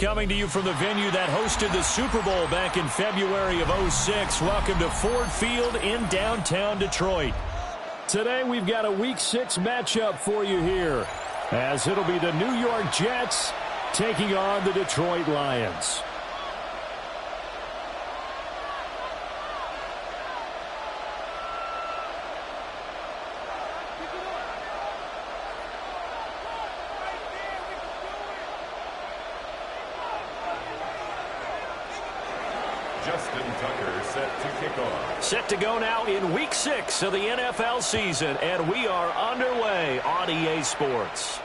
coming to you from the venue that hosted the Super Bowl back in February of '06. Welcome to Ford Field in downtown Detroit. Today we've got a Week 6 matchup for you here, as it'll be the New York Jets taking on the Detroit Lions. Set to go now in Week 6 of the NFL season, and we are underway on EA Sports.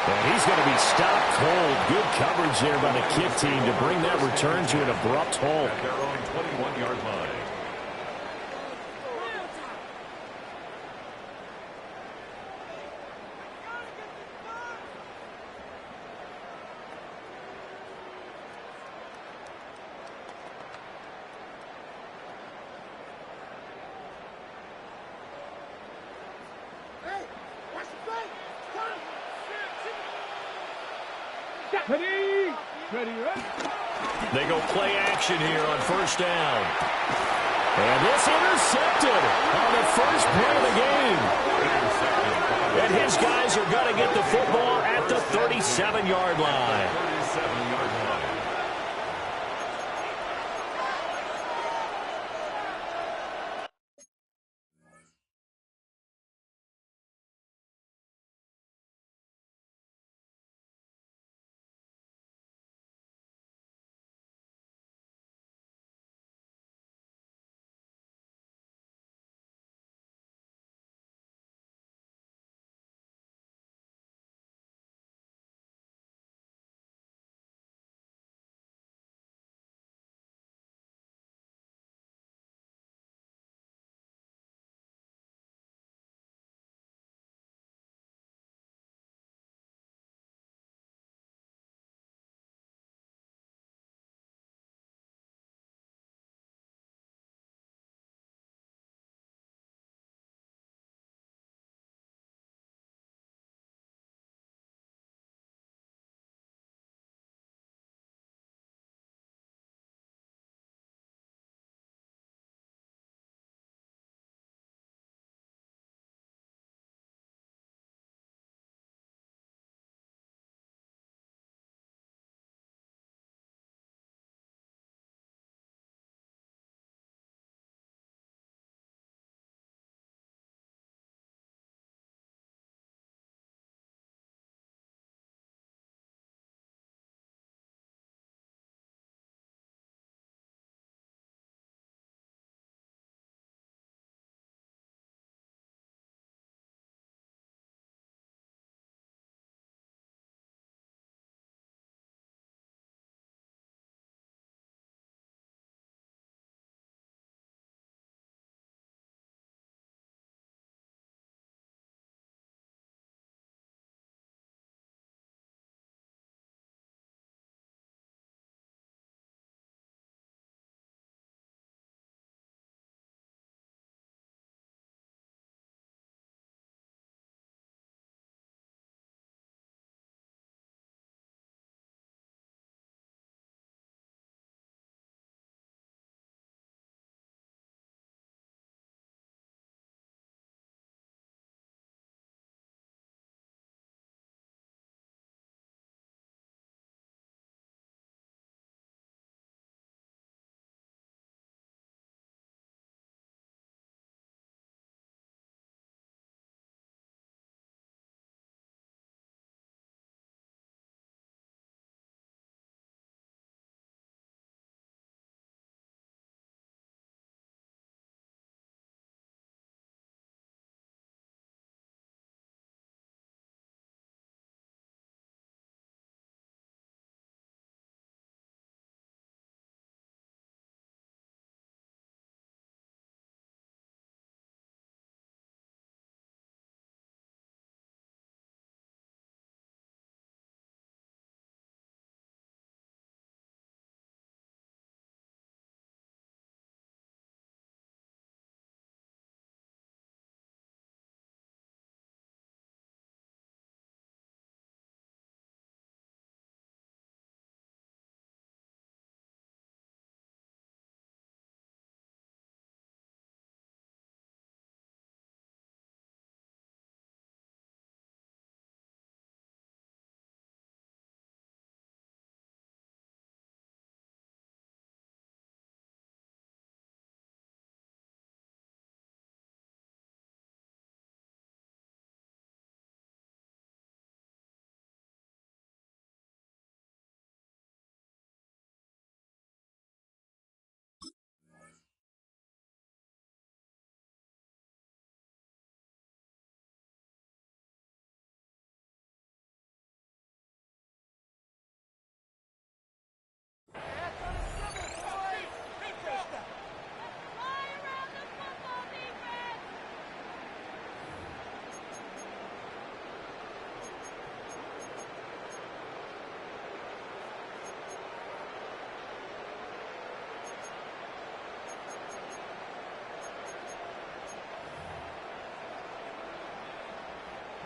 And he's going to be stopped cold. Good coverage there by the kick team to bring that return to an abrupt halt. At their own 21-yard line. They go play action here on first down. And this intercepted on the first play of the game. And his guys are going to get the football at the 37-yard line.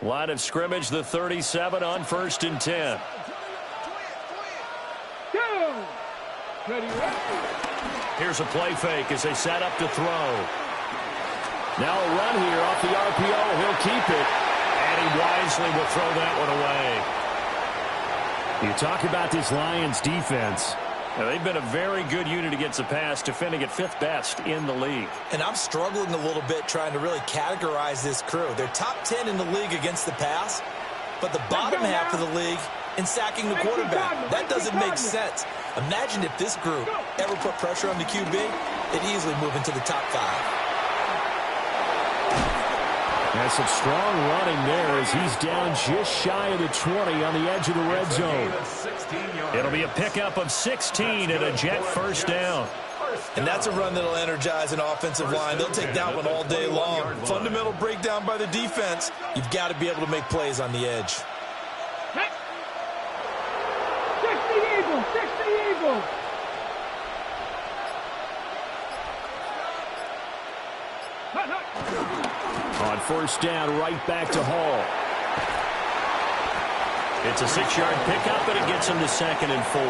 Line of scrimmage, the 37 on 1st and 10. Here's a play fake as they set up to throw. Now a run here off the RPO. He'll keep it. And he wisely will throw that one away. You talk about this Lions defense. Now, they've been a very good unit against the pass, defending at 5th best in the league. And I'm struggling a little bit trying to really categorize this crew. They're top 10 in the league against the pass, but the bottom half of the league in sacking the quarterback. That doesn't make sense. Imagine if this group ever put pressure on the QB, they'd easily move into the top 5. That's some strong running there as he's down just shy of the 20 on the edge of the red zone. It'll be a pickup of 16 and a Jet first down. And that's a run that'll energize an offensive line. They'll take that one all day long. Fundamental breakdown by the defense. You've got to be able to make plays on the edge. 60 Eagles. On first down, right back to Hall. It's a 6-yard pickup, and it gets him to 2nd and 4.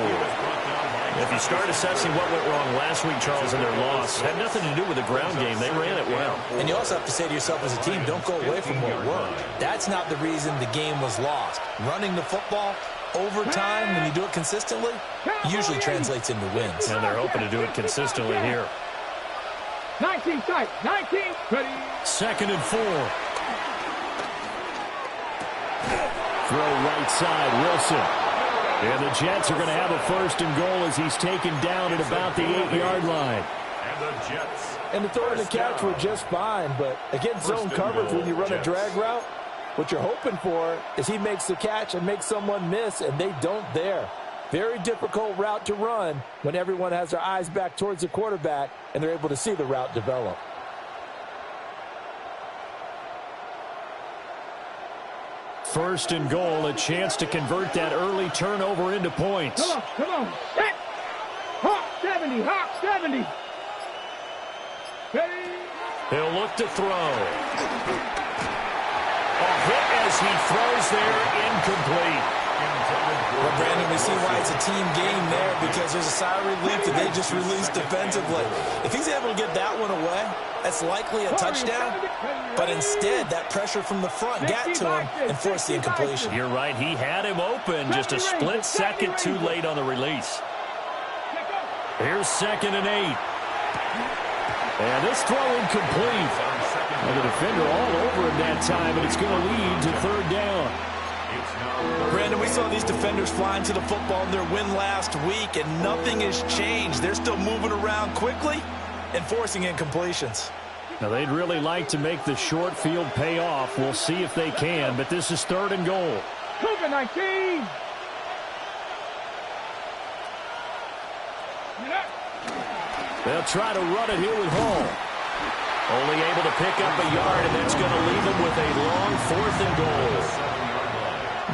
If you start assessing what went wrong last week, Charles, in their loss, had nothing to do with the ground game. They ran it well. And you also have to say to yourself as a team, don't go away from what worked. That's not the reason the game was lost. Running the football over time, when you do it consistently, usually translates into wins. And they're hoping to do it consistently here. 19 tight. 19. Ready. 2nd and 4. Throw right side, Wilson. And the Jets are going to have a 1st and goal as he's taken down at about the 8-yard line. And the Jets. And the throw and the catch were just fine, but against zone coverage when you run a drag route, what you're hoping for is he makes the catch and makes someone miss, and they don't there. Very difficult route to run when everyone has their eyes back towards the quarterback and they're able to see the route develop. First and goal, a chance to convert that early turnover into points. Come on. Set. Hawk 70. Hawk 70. Ready. He'll look to throw. A hit as he throws there, incomplete. Well, Brandon, we see why it's a team game there because there's a sigh of relief that they just released defensively. If he's able to get that one away, that's likely a touchdown. But instead, that pressure from the front got to him and forced the incompletion. You're right. He had him open. Just a split second too late on the release. Here's 2nd and 8. And this throw incomplete. And the defender all over him that time, and it's going to lead to 3rd down. Brandon, we saw these defenders flying to the football in their win last week, and nothing has changed. They're still moving around quickly and forcing incompletions. Now, they'd really like to make the short field pay off. We'll see if they can, but this is 3rd and goal. Cougar 19. They'll try to run it here with Hall. Only able to pick up a yard, and that's going to leave them with a long 4th and goal.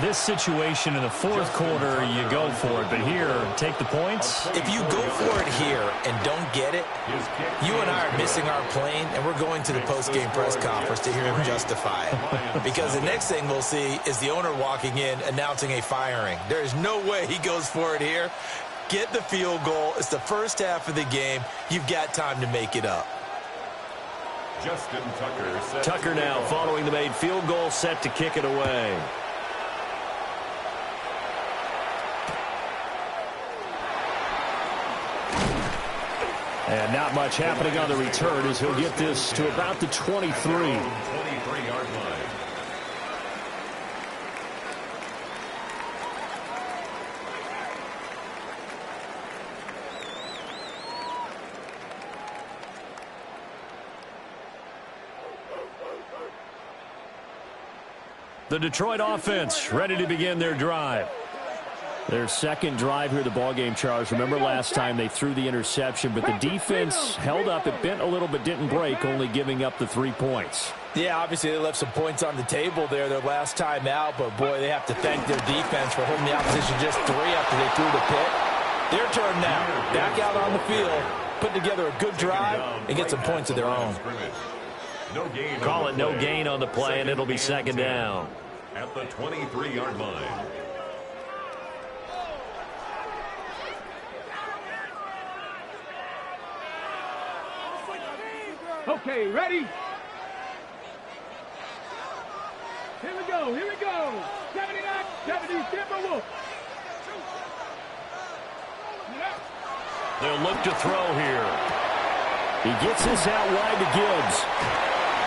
This situation in the 4th quarter, you go for it. But here, take the points. If you go for it here and don't get it, you and I are missing our plane, and we're going to the post-game press conference to hear him justify it. Because the next thing we'll see is the owner walking in announcing a firing. There is no way he goes for it here. Get the field goal. It's the first half of the game. You've got time to make it up. Justin Tucker. Tucker now following the made field goal, set to kick it away. And not much happening on the return as he'll get this to about the 23. 23-yard line. The Detroit offense ready to begin their drive. Their 2nd drive here, the ballgame, Charles. Remember last time they threw the interception, but the defense held up. It bent a little but didn't break, only giving up the 3 points. Yeah, obviously they left some points on the table there their last time out, but boy, they have to thank their defense for holding the opposition just 3 after they threw the pick. Their turn now. Back out on the field, put together a good drive, and get some points of their own. Call it no gain on the play, and it'll be 2nd down. at the 23-yard line. Okay, ready? Here we go, here we go. 79, 70, Timberwolves. They'll look to throw here. He gets this out wide to Gibbs.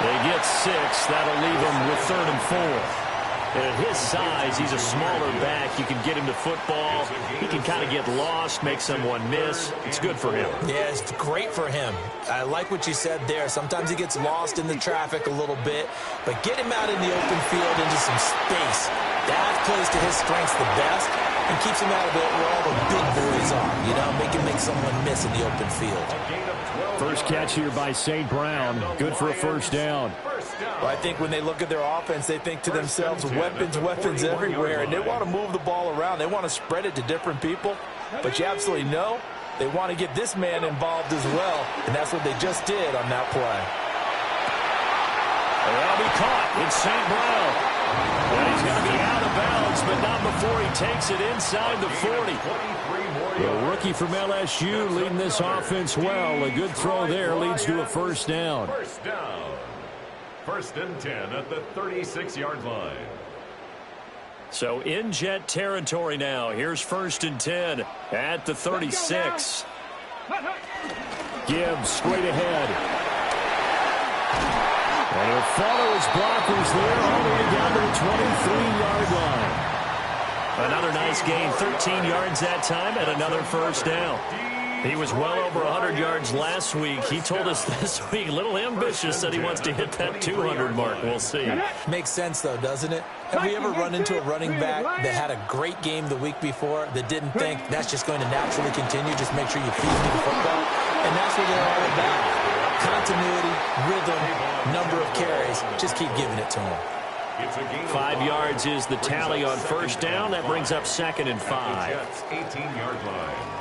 They get 6. That'll leave him with 3rd and 4. And at his size, he's a smaller back. You can get him to football. He can kind of get lost, make someone miss. It's good for him. Yeah, it's great for him. I like what you said there. Sometimes he gets lost in the traffic a little bit, but get him out in the open field into some space. That plays to his strengths the best and keeps him out of it where all the big boys are. You know, make someone miss in the open field. First catch here by St. Brown. Good for a first down. Well, I think when they look at their offense, they think to themselves, weapons everywhere, and they want to move the ball around. They want to spread it to different people, but you absolutely know they want to get this man involved as well, and that's what they just did on that play. That'll be caught. It's St. Brown. And he's going to be out of bounds, but not before he takes it inside the 40. The rookie from LSU leading this offense well. A good throw there leads to a first down. First down. 1st and 10 at the 36-yard line. So in Jet territory now. Here's 1st and 10 at the 36. Gibbs straight ahead. And he'll follow his blockers there all the way down to the 23-yard line. Another nice gain, 13 yards that time, and another first down. He was well over 100 yards last week. He told us this week, a little ambitious, that he wants to hit that 200 mark. We'll see. Makes sense, though, doesn't it? Have we ever run into a running back that had a great game the week before that didn't think that's just going to naturally continue? Just make sure you feed me the football. And that's what they're all about. Continuity, rhythm, number of carries. Just keep giving it to him. 5 yards is the tally on first down. That brings up 2nd and 5. 18-yard line.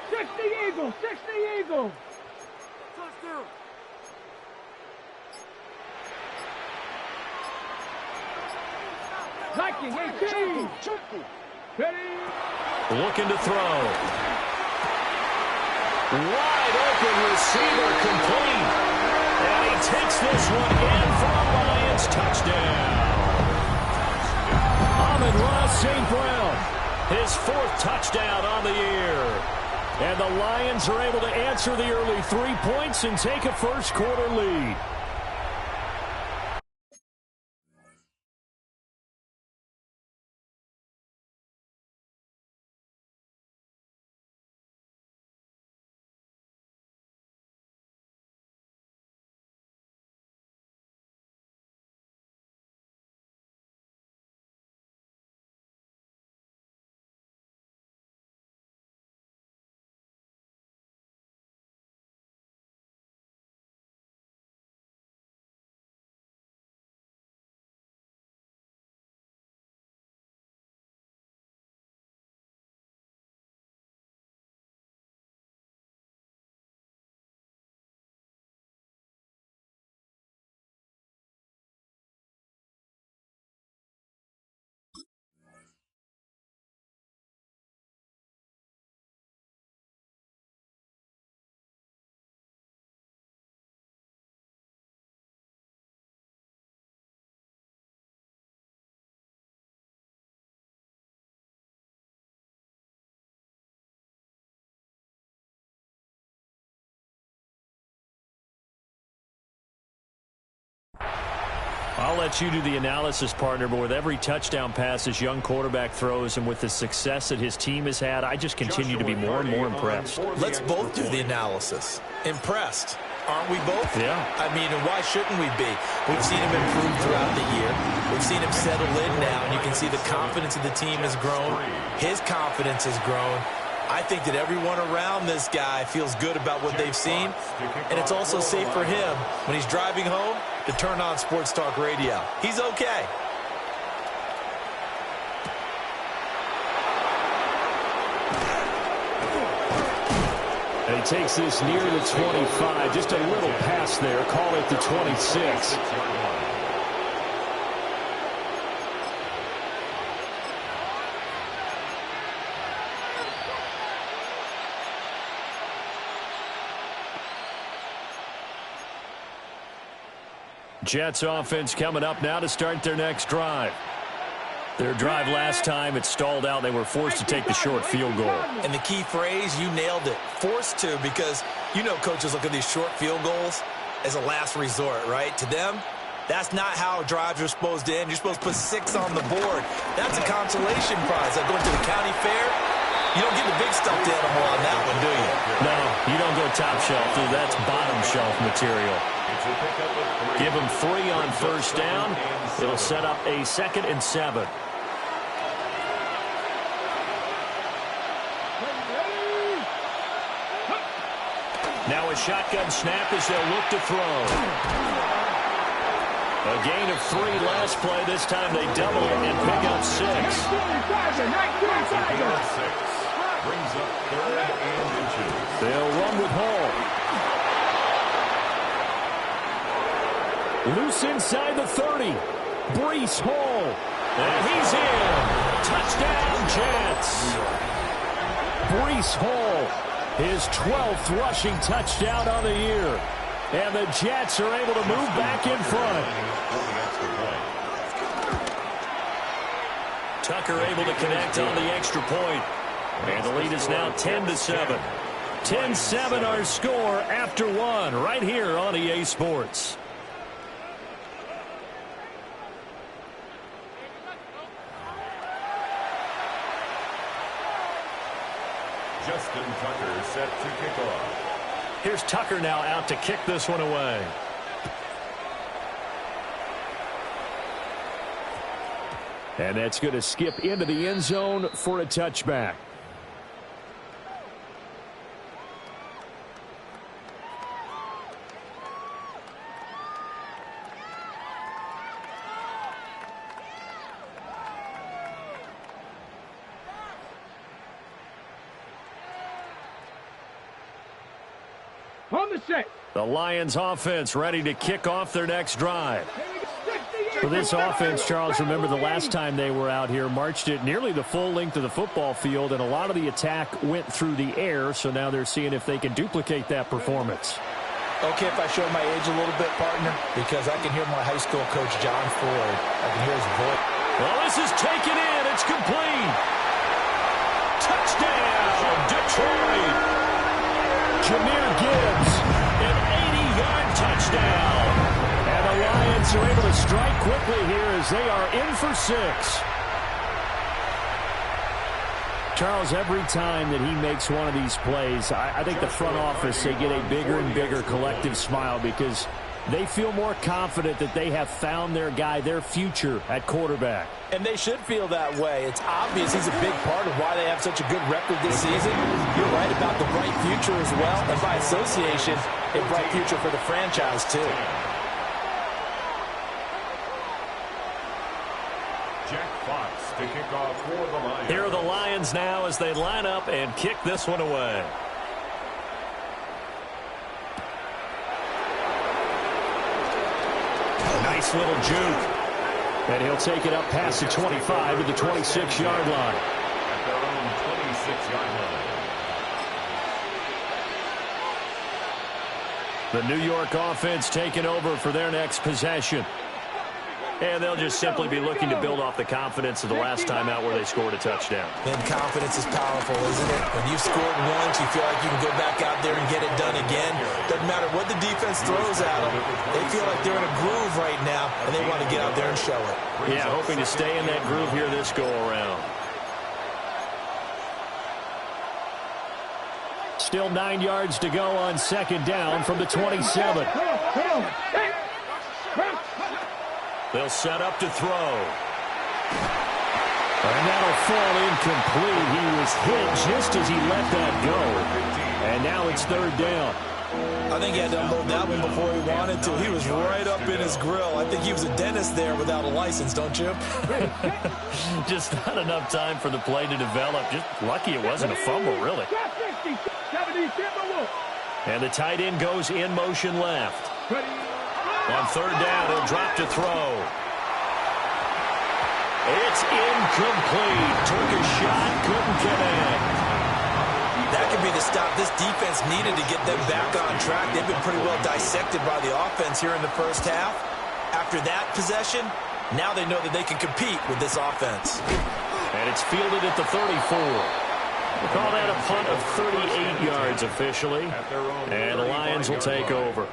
60 Eagles, 60 Eagles. Touchdown. Liking 18. Ready. Looking to throw. Wide open receiver complete. And he takes this one in for a Lions touchdown. Amon-Ra St. Brown, his 4th touchdown on the year. And the Lions are able to answer the early 3 points and take a first quarter lead. I'll let you do the analysis, partner, but with every touchdown pass this young quarterback throws and with the success that his team has had, I just continue to be more and more impressed. Let's both do the analysis. Impressed. Aren't we both? Yeah. I mean, and why shouldn't we be? We've seen him improve throughout the year. We've seen him settle in now, and you can see the confidence of the team has grown. His confidence has grown. I think that everyone around this guy feels good about what they've seen, and it's also safe for him when he's driving home to turn on Sports Talk Radio. He's okay. They He takes this near the 25. Just a little pass there. Call it the 26. Jets offense coming up now to start their next drive. Their drive last time, it stalled out. They were forced to take the short field goal. And the key phrase, you nailed it, forced to, because you know coaches look at these short field goals as a last resort, right? To them, that's not how drives are supposed to end. You're supposed to put 6 on the board. That's a consolation prize. Like going to the county fair, you don't get the big stuffed animal on that one, do you? No, you don't go top shelf, dude. That's bottom shelf material. Give them 3 on first down. It'll set up a 2nd and 7. Now a shotgun snap as they'll look to throw. A gain of 3 last play. This time they double it and pick up 6. Brings up 3rd and inches. They'll run with Hall. Loose inside the 30. Breece Hall. And he's in. Touchdown, Jets. Breece Hall, his 12th rushing touchdown on the year. And the Jets are able to move back in front. Tucker able to connect on the extra point. And the lead is now 10-7. 10-7 our score after 1 right here on EA Sports. Justin Tucker set to kick off. Here's Tucker now out to kick this one away. And that's going to skip into the end zone for a touchback. On the set. The Lions offense ready to kick off their next drive. For this offense, Charles, remember the last time they were out here, marched it nearly the full length of the football field, and a lot of the attack went through the air, so now they're seeing if they can duplicate that performance. Okay, if I show my age a little bit, partner, because I can hear my high school coach, John Ford. I can hear his voice. Well, this is taken in. It's complete. Touchdown, Detroit. Jahmyr Gibbs, an 80-yard touchdown. And the Lions are able to strike quickly here as they are in for 6. Charles, every time that he makes one of these plays, I think the front office, they get a bigger and bigger collective smile because they feel more confident that they have found their guy, their future at quarterback. And they should feel that way. It's obvious he's a big part of why they have such a good record this season. You're right about the bright future as well, and by association, a bright future for the franchise too. Jack Fox to kick off for the Lions. Here are the Lions now as they line up and kick this one away. Nice little juke. And he'll take it up past the 25 to the 26-yard line. At their own 26-yard line. The New York offense taking over for their next possession. And they'll just simply be looking to build off the confidence of the last time out where they scored a touchdown. Then confidence is powerful, isn't it? When you've scored once, you feel like you can go back out there and get it done again. Doesn't matter what the defense throws at them. They feel like they're in a groove right now, and they want to get out there and show it. Yeah, hoping to stay in that groove here this go-around. Still 9 yards to go on second down from the 27. They'll set up to throw. And that'll fall incomplete. He was hit just as he let that go. And now it's third down. I think he had to unload that one before he wanted to. He was right up in his grill. I think he was a dentist there without a license, don't you? Just not enough time for the play to develop. Just lucky it wasn't a fumble, really. And the tight end goes in motion left. On third down, he'll drop to throw. It's incomplete. Took a shot, couldn't connect. That could be the stop this defense needed to get them back on track. They've been pretty well dissected by the offense here in the first half. After that possession, now they know that they can compete with this offense. And it's fielded at the 34. We'll call that a punt of 38 yards officially. And the Lions will take over.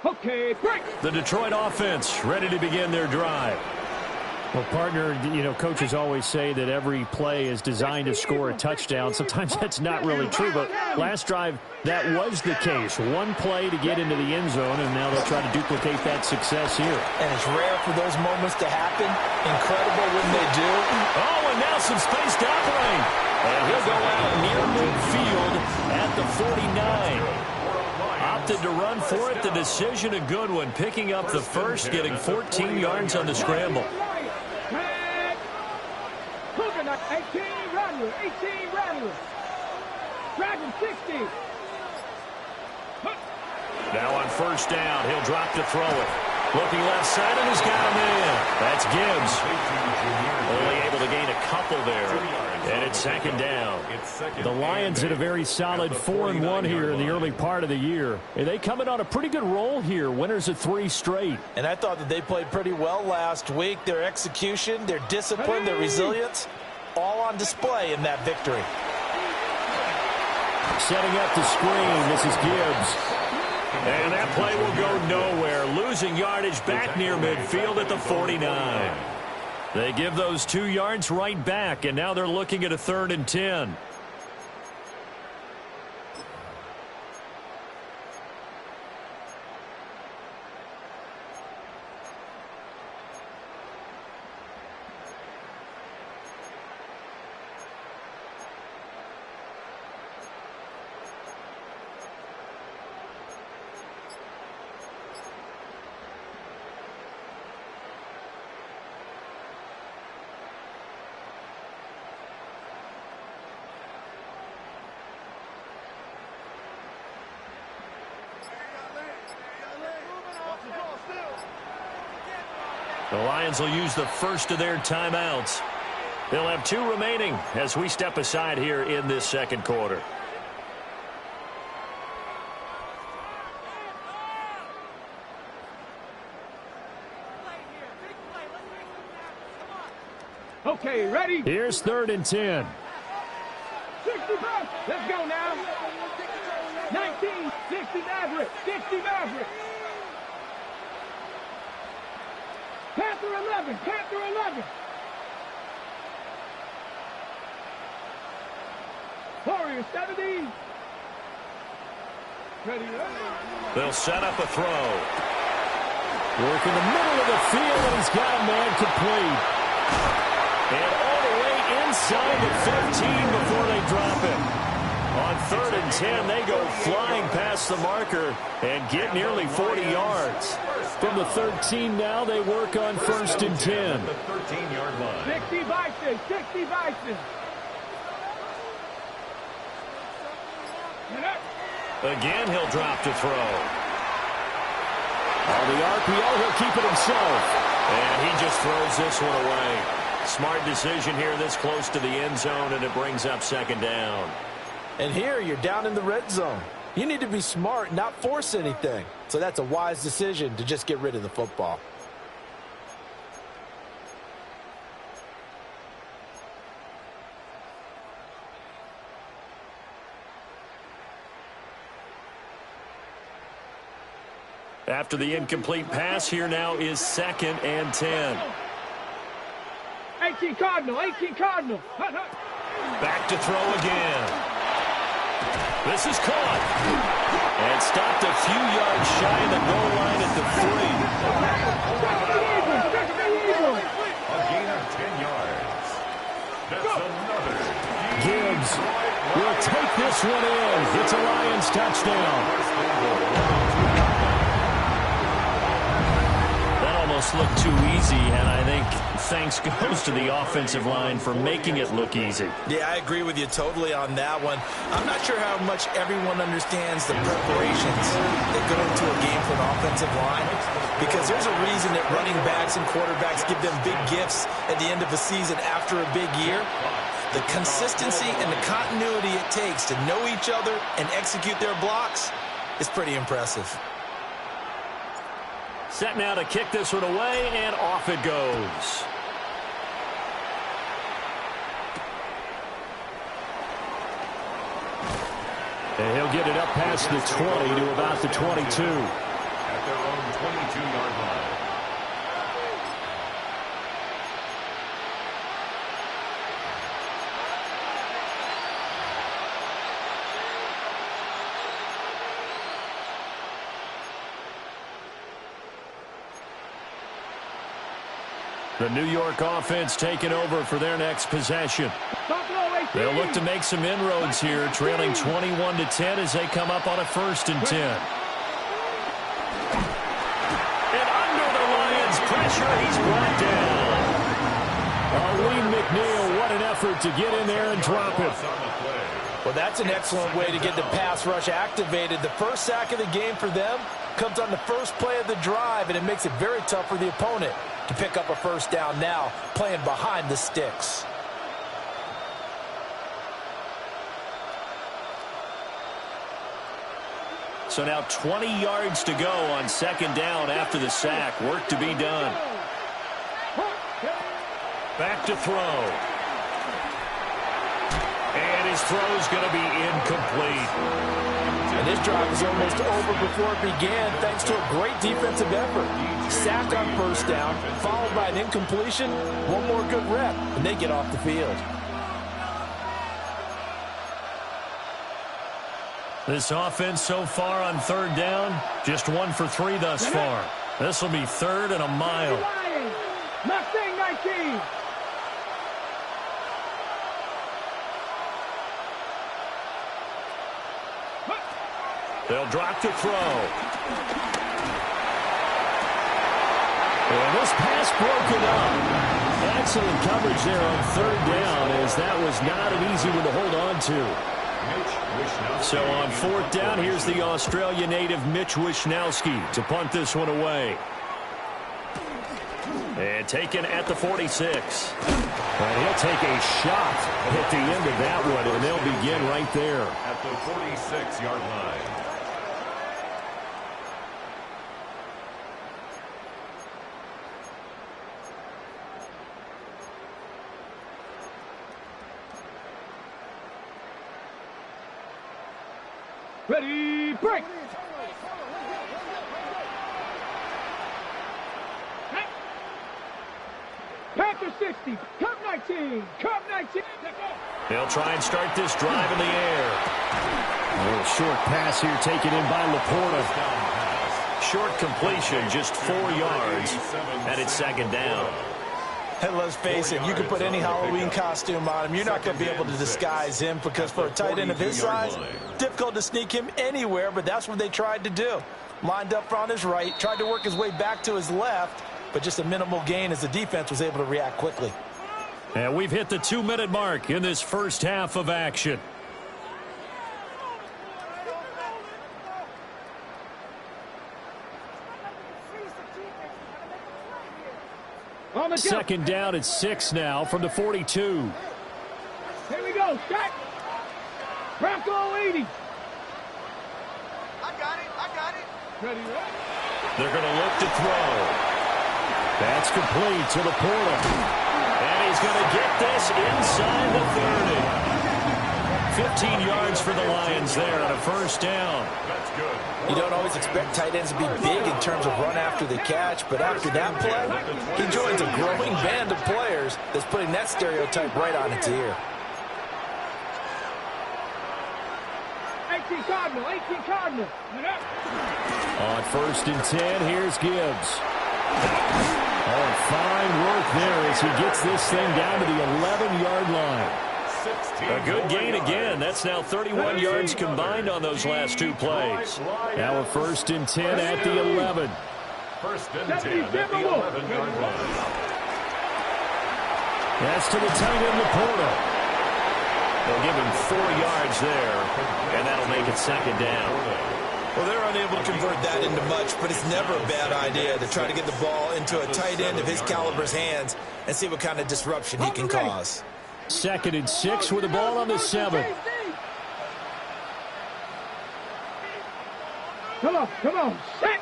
Okay, break. The Detroit offense ready to begin their drive. Well, partner, you know, coaches always say that every play is designed to score a touchdown. Sometimes that's not really true, but last drive, that was the case. One play to get into the end zone, and now they'll try to duplicate that success here. And it's rare for those moments to happen. Incredible when they do. Oh, and now some space to operate. And he'll go out near midfield at the 49. Opted to run for it. The decision a good one. Picking up the first, getting 14 yards on the scramble. 18 Rattler. Dragon 60. Now on first down, he'll drop to throw it. Looking left side, and he's got him in. That's Gibbs. Only able to gain a couple there. And it's second down. The Lions in a very solid 4-1 here in the early part of the year. And they come in on a pretty good roll here. Winners of 3 straight. And I thought that they played pretty well last week. Their execution, their discipline, their resilience, all on display in that victory. Setting up the screen. This is Gibbs. And that play will go nowhere. Losing yardage back near midfield at the 49. They give those 2 yards right back, and now they're looking at a 3rd and 10. The Lions will use the first of their timeouts. They'll have 2 remaining as we step aside here in this second quarter. Okay, ready? Here's 3rd and 10. 65. Let's go now. 19, 60 Maverick, 60 Maverick. Panther 11, Panther 11. Warrior 70. Ready, They'll set up a throw. Work in the middle of the field, and he's got a man complete. And all the way inside the 15 before they drop it. On 3rd and 10, they go flying past the marker and get nearly 40 yards. From the 13 now, they work on 1st and 10. The 13-yard line. 60 Bison, 60 Bison. Again, he'll drop to throw. On the RPO, he'll keep it himself. And he just throws this one away. Smart decision here this close to the end zone, and it brings up 2nd down. And here you're down in the red zone. You need to be smart, not force anything. So that's a wise decision to just get rid of the football. After the incomplete pass, here now is 2nd and 10. 18 Cardinal, 18 Cardinal. Back to throw again. This is caught. And stopped a few yards shy of the goal line at the 3. A gain of 10 yards. That's another. Gibbs will take this one in. It's a Lions touchdown. almost looked too easy, and I think thanks goes to the offensive line for making it look easy. Yeah, I agree with you totally on that one. I'm not sure how much everyone understands the preparations that go into a game for an offensive line, because there's a reason that running backs and quarterbacks give them big gifts at the end of the season after a big year. The consistency and the continuity it takes to know each other and execute their blocks is pretty impressive. Set now to kick this one away, and off it goes. And he'll get it up past the 20 to about the 22. At their own 22-yard line. The New York offense taking over for their next possession. They'll look to make some inroads here, trailing 21-10 as they come up on a 1st and 10. And under the Lions' pressure, he's brought down. Lee McNeil, what an effort to get in there and drop it. Well, that's an excellent way to get the pass rush activated. The first sack of the game for them comes on the first play of the drive, and it makes it very tough for the opponent to pick up a 1st down now, playing behind the sticks. So now 20 yards to go on 2nd down after the sack. Work to be done. Back to throw. And his throw's going to be incomplete. And this drive was almost over before it began thanks to a great defensive effort. Sack on 1st down, followed by an incompletion. One more good rep, and they get off the field. This offense so far on 3rd down, just 1 for 3 thus far. This will be 3rd and a mile. Mustang 19. They'll drop to throw. And this pass broken up. Excellent coverage there on 3rd down, as that was not an easy one to hold on to. So on 4th down, here's the Australia native Mitch Wishnowsky to punt this one away. And taken at the 46. And he'll take a shot at the end of that one, and they'll begin right there. At the 46-yard line. Ready, break! Panther 60, Cub 19, Cub 19. They'll try and start this drive in the air. A little short pass here taken in by Laporta. Short completion, just 4 yards, and it's 2nd down. And let's face it, you can put any Halloween costume on him. You're not going to be able to disguise him, because for a tight end of his size, difficult to sneak him anywhere, but that's what they tried to do. Lined up on his right, tried to work his way back to his left, but just a minimal gain as the defense was able to react quickly. And we've hit the 2-minute mark in this first half of action. Second down at 6 now from the 42. Here we go, Scott. Bronco 80. I got it. Ready, ready. They're going to look to throw. That's complete to Laporta. And he's going to get this inside the 30. 15 yards for the Lions there on a 1st down. That's good. You don't always expect tight ends to be big in terms of run after the catch, but after that play, he joins a growing band of players that's putting that stereotype right on its ear. 18 Cardinal. On 1st and 10, here's Gibbs. Oh, fine work there as he gets this thing down to the 11-yard line. A good gain again. That's now 31 yards combined on those last 2 plays. Now a 1st and 10 at the 11. First and 10 at the 11-yard line. That's to the tight end, Laporta. They'll give him 4 yards there, and that'll make it second down. Well, they're unable to convert that into much, but it's never a bad idea to try to get the ball into a tight end of his caliber's hands and see what kind of disruption he can cause. Second and 6 with the ball on the 7. Come on, come on. Set.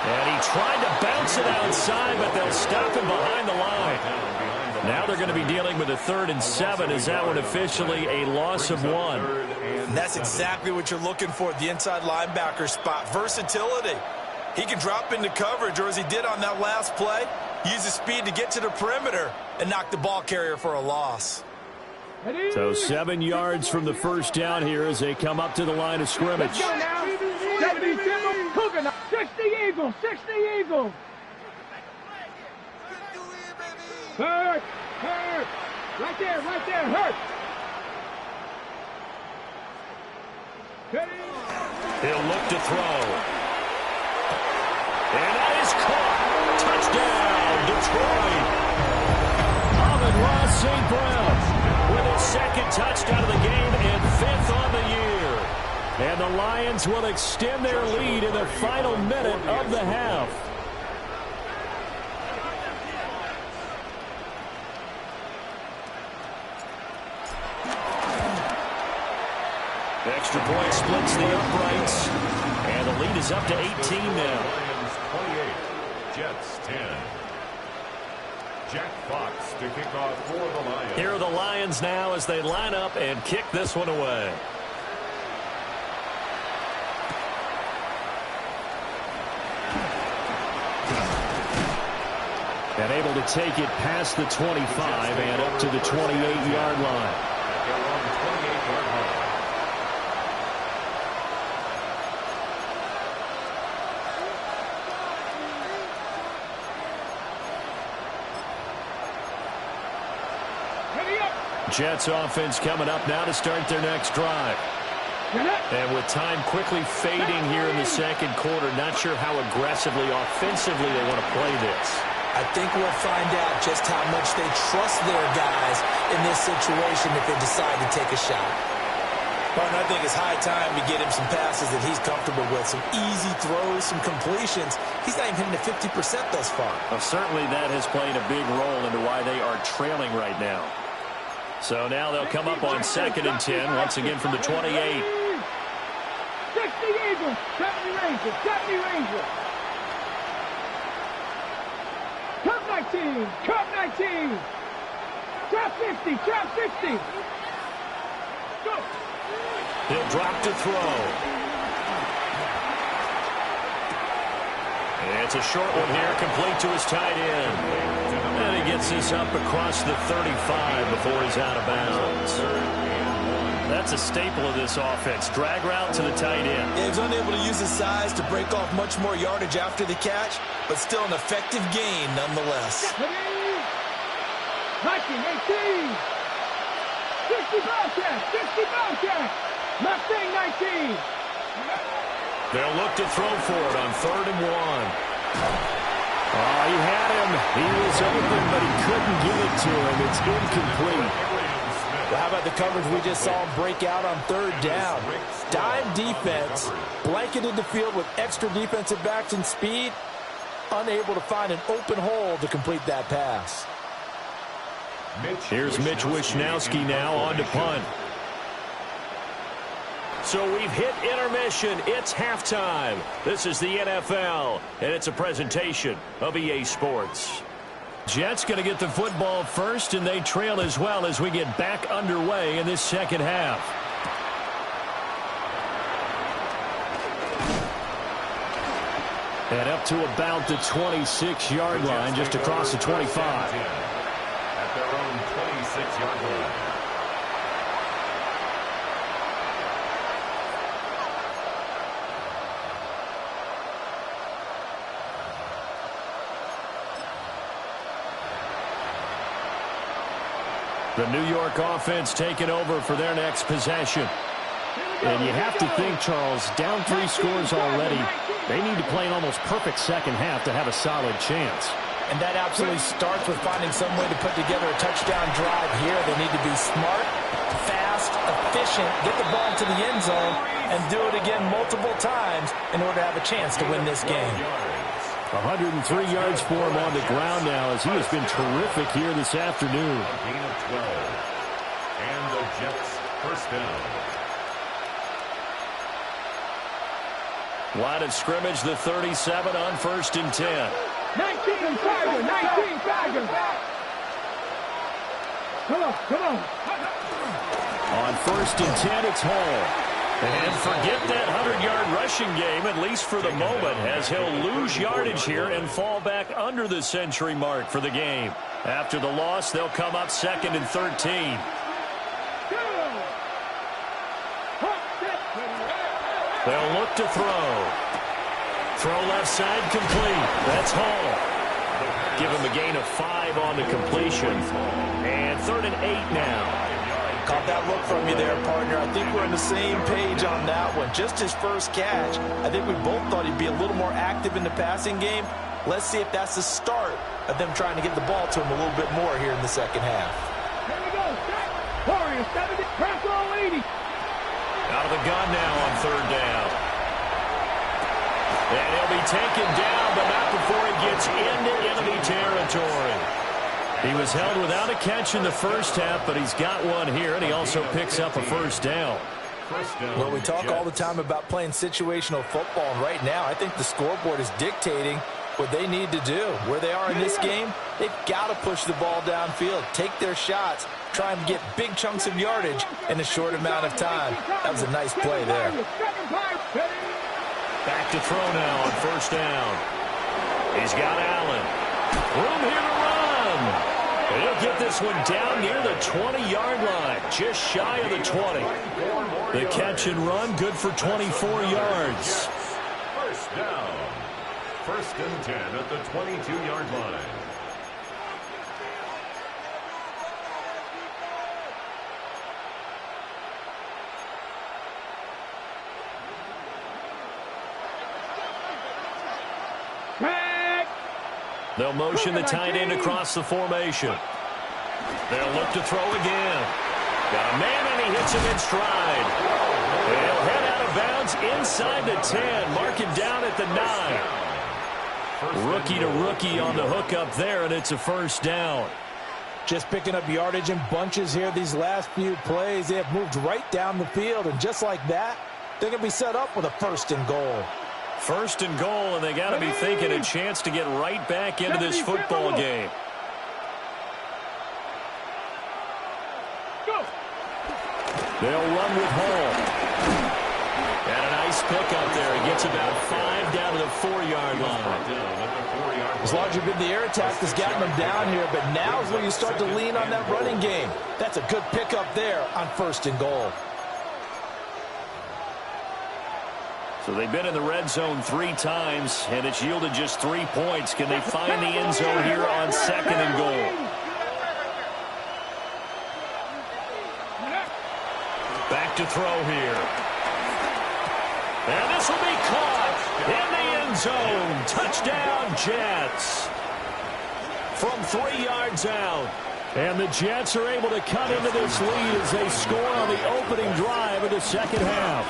And he tried to bounce it outside, but they'll stop him behind the line. Now they're going to be dealing with a 3rd and 7. Is that one officially a loss of 1? And that's exactly what you're looking for at the inside linebacker spot. Versatility. He can drop into coverage, or as he did on that last play, use his speed to get to the perimeter and knock the ball carrier for a loss. So 7 yards from the first down here as they come up to the line of scrimmage. Let's go now. 77, Cougar. 60 Eagles, 60 Eagles. Hurt. Right there, hurt. He'll look to throw. And that is caught. Touchdown, Detroit. Amon-Ra St. Brown with his 2nd touchdown of the game and 5th on the year. And the Lions will extend their lead in the final minute of the half. Extra point splits the uprights. And the lead is up to 18 now. Lions 28, Jets 10. Jack Fox to kick off for the Lions. Here are the Lions now as they line up and kick this one away. And able to take it past the 25 and up to the 28-yard line. They're on the 28-yard line. Jets offense coming up now to start their next drive. And with time quickly fading here in the second quarter, not sure how aggressively, offensively they want to play this. I think we'll find out just how much they trust their guys in this situation if they decide to take a shot. But I think it's high time to get him some passes that he's comfortable with, some easy throws, some completions. He's not even hitting the 50% thus far. Well, certainly that has played a big role into why they are trailing right now. So now they'll come up on 2nd and 10, once again from the 28. 60 Eagles, 70 Rangers, 70 Rangers. Cup 19, Cup 19. Drop 50, drop 50. Go. He'll drop to throw. And it's a short one here, complete to his tight end. And he gets this up across the 35 before he's out of bounds. That's a staple of this offense. Drag route to the tight end. Yeah, he's unable to use his size to break off much more yardage after the catch, but still an effective gain nonetheless. 19, 18. 60 Bobcats, 60 Bobcats. Mustang 19. They'll look to throw for it on 3rd and 1. Oh, he had him. He was open, but he couldn't give it to him. It's incomplete. Well, how about the coverage we just saw him break out on 3rd down? Dime defense, blanketed the field with extra defensive backs and speed, unable to find an open hole to complete that pass. Here's Mitch Wishnowsky now on to punt. So we've hit intermission. It's halftime. This is the NFL, and it's a presentation of EA Sports. Jets going to get the football first, and they trail as well as we get back underway in this second half. And up to about the 26-yard line, just across the 25. At their own 26-yard line. The New York offense taking over for their next possession. And you have to think, Charles, down 3 scores already. They need to play an almost perfect second half to have a solid chance. And that absolutely starts with finding some way to put together a touchdown drive here. They need to be smart, fast, efficient, get the ball to the end zone, and do it again multiple times in order to have a chance to win this game. 103 yards for him on the ground now as he has been terrific here this afternoon. A gain of 12. And the Jets first down. Line of scrimmage, the 37 on 1st and 10. 19 Tiger, 19 Tiger. Come on. On 1st and 10, it's Hall. And forget that 100-yard rushing game, at least for the moment, as he'll lose yardage here and fall back under the century mark for the game. After the loss, they'll come up 2nd and 13. They'll look to throw. Throw left side complete. That's Hall. Give him a gain of 5 on the completion. And 3rd and 8 now. Caught that look from you there, partner. I think we're on the same page on that one. Just his first catch. I think we both thought he'd be a little more active in the passing game. Let's see if that's the start of them trying to get the ball to him a little bit more here in the second half. Here we go. Warriors, 70, press all 80. Out of the gun now on 3rd down. And he'll be taken down, but not before he gets into enemy territory. He was held without a catch in the first half, but he's got one here, and he also picks up a first down. Well, we talk all the time about playing situational football, and right now I think the scoreboard is dictating what they need to do. Where they are in this game, they've got to push the ball downfield, take their shots, try and get big chunks of yardage in a short amount of time. That was a nice play there. Back to throw now on 1st down. He's got Allen. Room here to run. And he'll get this one down near the 20-yard line, just shy of the 20. The catch and run, good for 24 yards. First down. 1st and 10 at the 22-yard line. They'll motion the tight end across the formation. They'll look to throw again. Got a man, and he hits him in stride. He'll head out of bounds inside the 10. Mark him down at the 9. Rookie to rookie on the hook up there, and it's a first down. Just picking up yardage in bunches here these last few plays. They have moved right down the field, and just like that, they're going to be set up with a 1st and goal. 1st and goal, and they got to be thinking a chance to get right back into this football game. They'll run with Hall. And a nice pick up there. He gets about 5 down to the 4-yard line. As large as the air attack has gotten them down here, but now is where you start to lean on that running game. That's a good pick up there on 1st and goal. So they've been in the red zone 3 times, and it's yielded just 3 points. Can they find the end zone here on 2nd and goal? Back to throw here. And this will be caught in the end zone. Touchdown, Jets. From 3 yards out. And the Jets are able to cut into this lead as they score on the opening drive of the second half.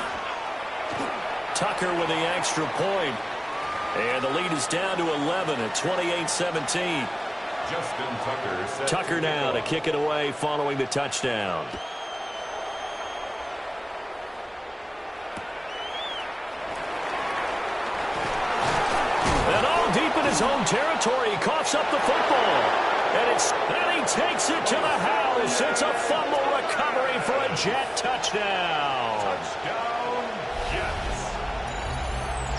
Tucker with the extra point. And the lead is down to 11 at 28-17. Justin Tucker. Tucker now to kick it away following the touchdown. And all deep in his own territory, he coughs up the football. And he takes it to the house. It's a fumble recovery for a Jet touchdown. Touchdown, Jets.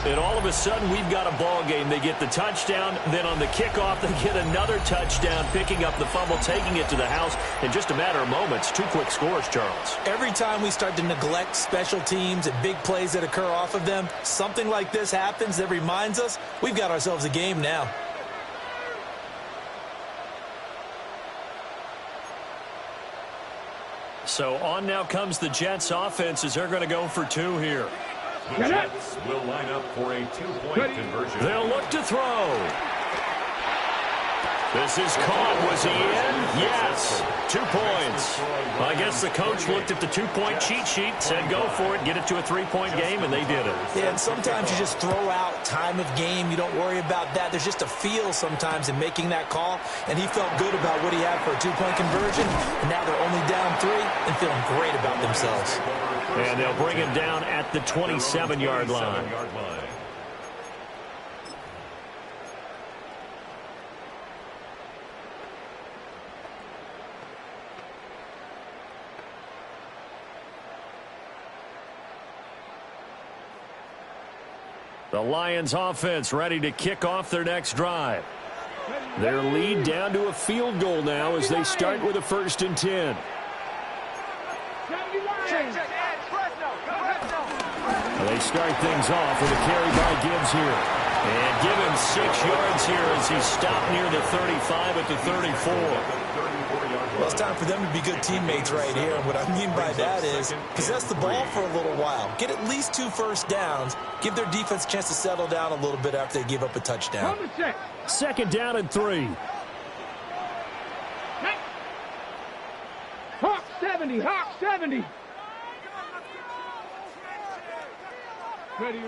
And all of a sudden, we've got a ball game. They get the touchdown. Then on the kickoff, they get another touchdown, picking up the fumble, taking it to the house in just a matter of moments. 2 quick scores, Charles. Every time we start to neglect special teams and big plays that occur off of them, something like this happens that reminds us we've got ourselves a game now. So on now comes the Jets offense as they're going to go for 2 here. The Jets will line up for a 2-point conversion. They'll look to throw. This is caught. Was he in? Yes. 2 points. I guess the coach looked at the 2-point cheat sheet, said go for it, get it to a 3-point game, and they did it. Yeah, and sometimes you just throw out time of game. You don't worry about that. There's just a feel sometimes in making that call, and he felt good about what he had for a 2-point conversion, and now they're only down 3 and feeling great about themselves. And they'll bring him down at the 27-yard line. The Lions offense ready to kick off their next drive. Their lead down to a field goal now as they start with a 1st and 10. They start things off with a carry by Gibbs here. And give him 6 yards here as he stopped near the 35 at the 34. Well, it's time for them to be good teammates right here. And what I mean by that is possess the ball for a little while. Get at least 2 first downs. Give their defense a chance to settle down a little bit after they give up a touchdown. 2nd down and 3. Hawk 70, Hawk 70. Ready?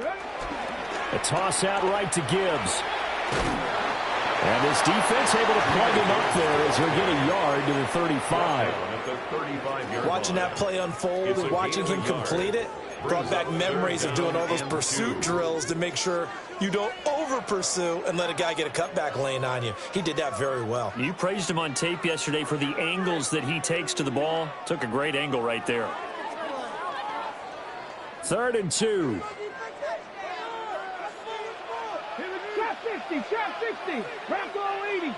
A toss out right to Gibbs. And this defense able to plug him up there as he'll get a yard to the 35. Watching that play unfold and watching him complete it brought back memories of doing all those pursuit drills to make sure you don't over-pursue and let a guy get a cutback lane on you. He did that very well. You praised him on tape yesterday for the angles that he takes to the ball. Took a great angle right there. 3rd and 2. Shot 60, Bronco 80.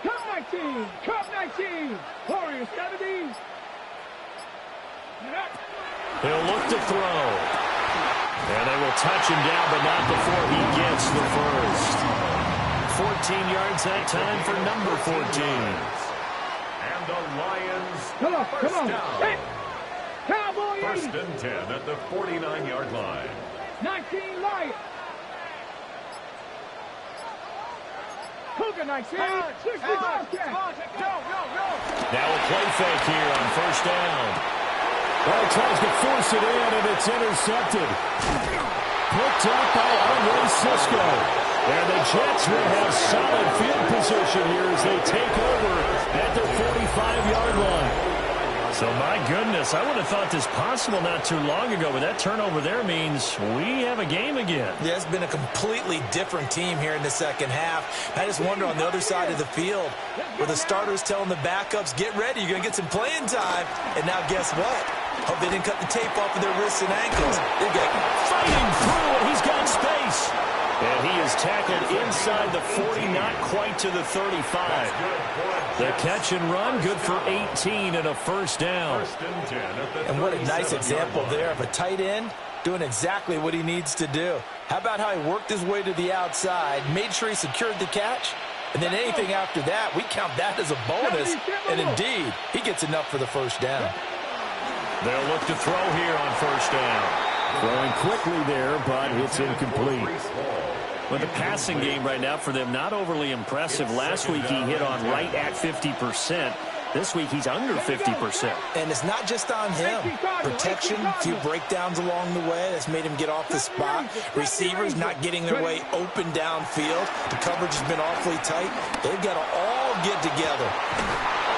Cup 19, Cup 19. Warriors 70. He'll look to throw. And they will touch him down, but not before he gets the first. 14 yards that time for number 14. And the Lions come on. Hey. Cowboy 80. 1st and 10 at the 49-yard line. 19 Lions. Cougar 19. 60 Bobcat. Now a play fake here on 1st down. Well, tries to force it in, and it's intercepted. Picked up by Andre Cisco. And the Jets will have solid field position here as they take over at the 45-yard line. So, my goodness, I would have thought this possible not too long ago, but that turnover there means we have a game again. Yeah, it's been a completely different team here in the 2nd half. I just wonder on the other side of the field where the starters telling the backups, get ready, you're going to get some playing time. And now guess what? Hope they didn't cut the tape off of their wrists and ankles. They got fighting through it. He's got space. And he is tackled inside the 40, not quite to the 35. The catch and run, good for 18 and a 1st down. And what a nice example there of a tight end doing exactly what he needs to do. How about how he worked his way to the outside, made sure he secured the catch, and then anything after that, we count that as a bonus. And indeed, he gets enough for the 1st down. They'll look to throw here on 1st down. Throwing quickly there, but it's incomplete. Well, the passing game right now for them, not overly impressive. Last week he hit on right at 50%. This week he's under 50%. And it's not just on him. Protection, a few breakdowns along the way. That's made him get off the spot. Receivers not getting their way open downfield. The coverage has been awfully tight. They've got to all get together.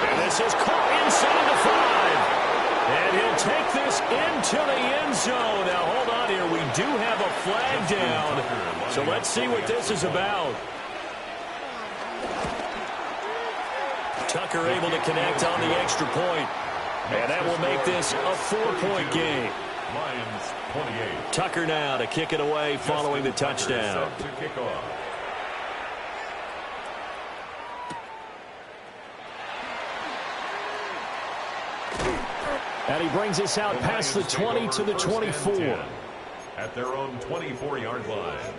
And this is caught inside the 5. And he'll take this into the end zone. Now, hold on here. We do have a flag down. So let's see what this is about. Tucker able to connect on the extra point. And that will make this a 4-point game. Lions 28. Tucker now to kick it away following the touchdown. And he brings us out past the 20 to the 24. At their own 24-yard line.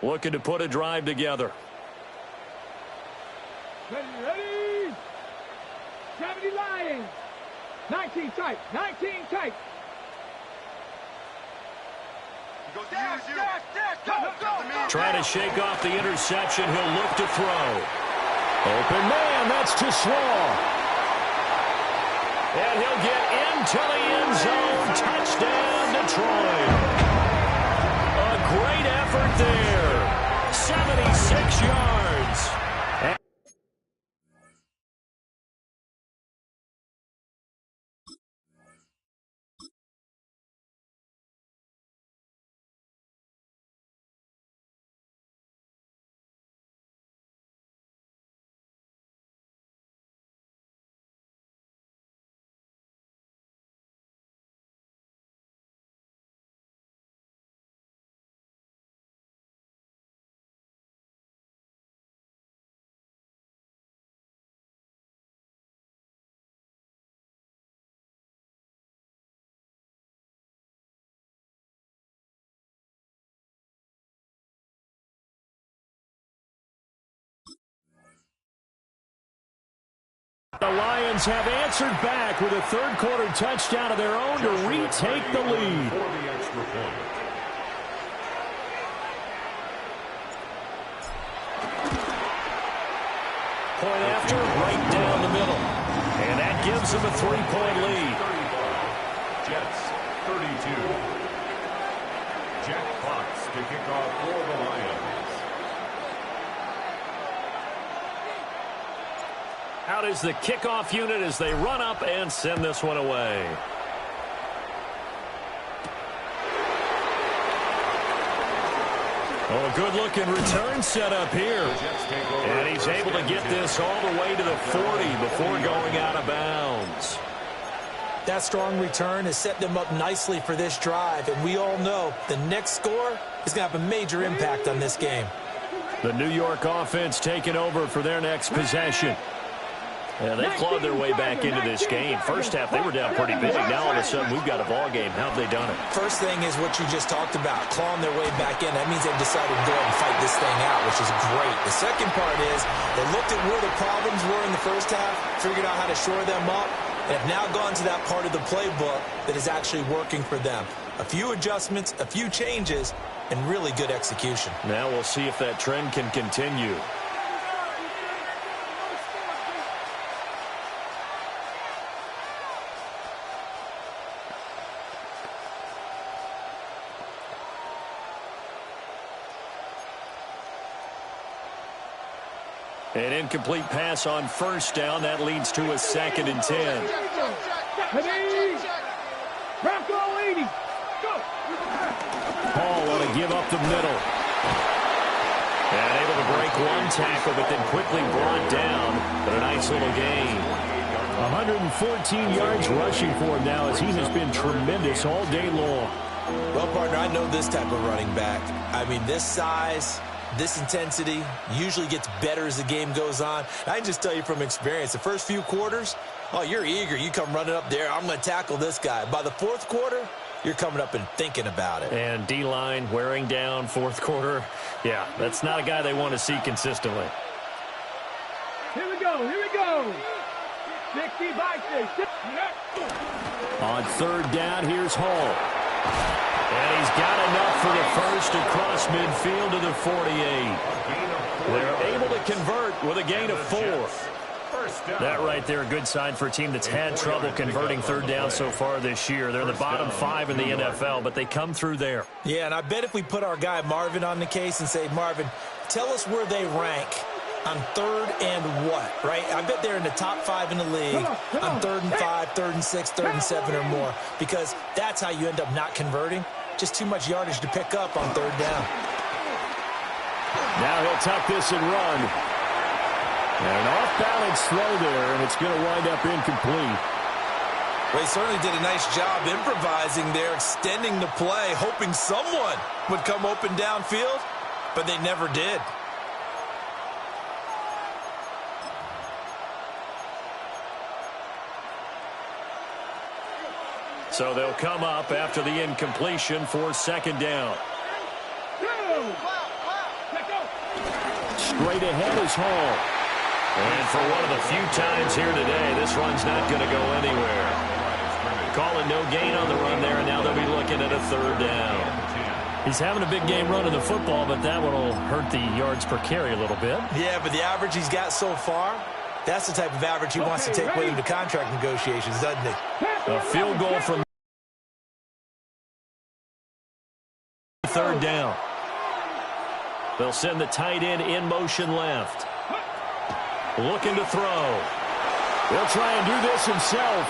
looking to put a drive together. Ready. 70 Lions. 19 tight. 19 tight. Trying to shake off the interception. He'll look to throw. Open man, that's too small. And he'll get into the end zone. Touchdown, Detroit. A great effort there. 76 yards. The Lions have answered back with a third-quarter touchdown of their own to retake the lead. For the extra point. Point after, right down the middle. And that gives them a 3-point lead. 35. Jets, 32. Jack Fox to kick off for the Lions. Out is the kickoff unit as they run up and send this one away. Oh, a good-looking return set up here. And he's able to get this all the way to the 40 before going out of bounds. That strong return has set them up nicely for this drive, and we all know the next score is going to have a major impact on this game. The New York offense taking over for their next possession. Yeah, they clawed their way back into this game. First half, they were down pretty big. Now, all of a sudden, we've got a ball game. How have they done it? First thing is what you just talked about, clawing their way back in. That means they've decided to go ahead and fight this thing out, which is great. The second part is they looked at where the problems were in the first half, figured out how to shore them up, and have now gone to that part of the playbook that is actually working for them. A few adjustments, a few changes, and really good execution. Now we'll see if that trend can continue. An incomplete pass on first down. That leads to a 2nd and 10. Bronco 80. Go. Paul want to give up the middle. And able to break one tackle, but then quickly brought down. But a nice little gain. 114 yards rushing for him now as he has been tremendous all day long. Well, partner, I know this type of running back. I mean, this size, this intensity usually gets better as the game goes on. I can just tell you from experience, the first few quarters, oh, you're eager. You come running up there, I'm going to tackle this guy. By the fourth quarter, you're coming up and thinking about it. And D-line wearing down fourth quarter. Yeah, that's not a guy they want to see consistently. Here we go. 60 by 6. On third down, here's Hall. And he's got enough for the first across midfield to the 48. They're able to convert with a gain of 4. That right there, a good sign for a team that's had trouble converting third down so far this year. They're in the bottom 5 in the NFL, but they come through there. Yeah, and I bet if we put our guy Marvin on the case and say, Marvin, tell us where they rank on third and what, right? I bet they're in the top 5 in the league on 3rd and 5, 3rd and 6, 3rd and 7 or more, because that's how you end up not converting. Just too much yardage to pick up on third down. Now he'll tuck this and run. And an off-balance throw there, and it's going to wind up incomplete. Well, he certainly did a nice job improvising there, extending the play, hoping someone would come open downfield, but they never did. So they'll come up after the incompletion for second down. straight ahead is Hall. And for one of the few times here today, this run's not going to go anywhere. Calling no gain on the run there, and now they'll be looking at a third down. He's having a big game running the football, but that one will hurt the yards per carry a little bit. Yeah, but the average he's got so far, that's the type of average he wants to take with him to contract negotiations, doesn't he? A field goal from third down. They'll send the tight end in motion left. Looking to throw. He'll try and do this himself.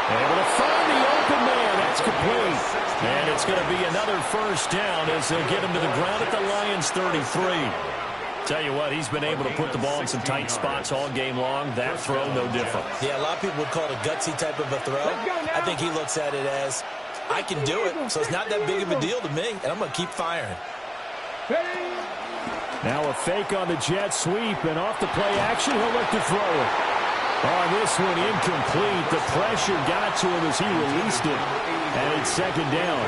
Able to find the open man. That's complete. And it's going to be another first down as they'll get him to the ground at the Lions 33. Tell you what, he's been able to put the ball in some tight spots all game long. That throw, no different. Yeah, a lot of people would call it a gutsy type of a throw. I think he looks at it as, I can do it, so it's not that big of a deal to me, and I'm going to keep firing. Now a fake on the jet sweep, and off the play action, he'll look to throw it. On this one, incomplete. The pressure got to him as he released it, and it's second down.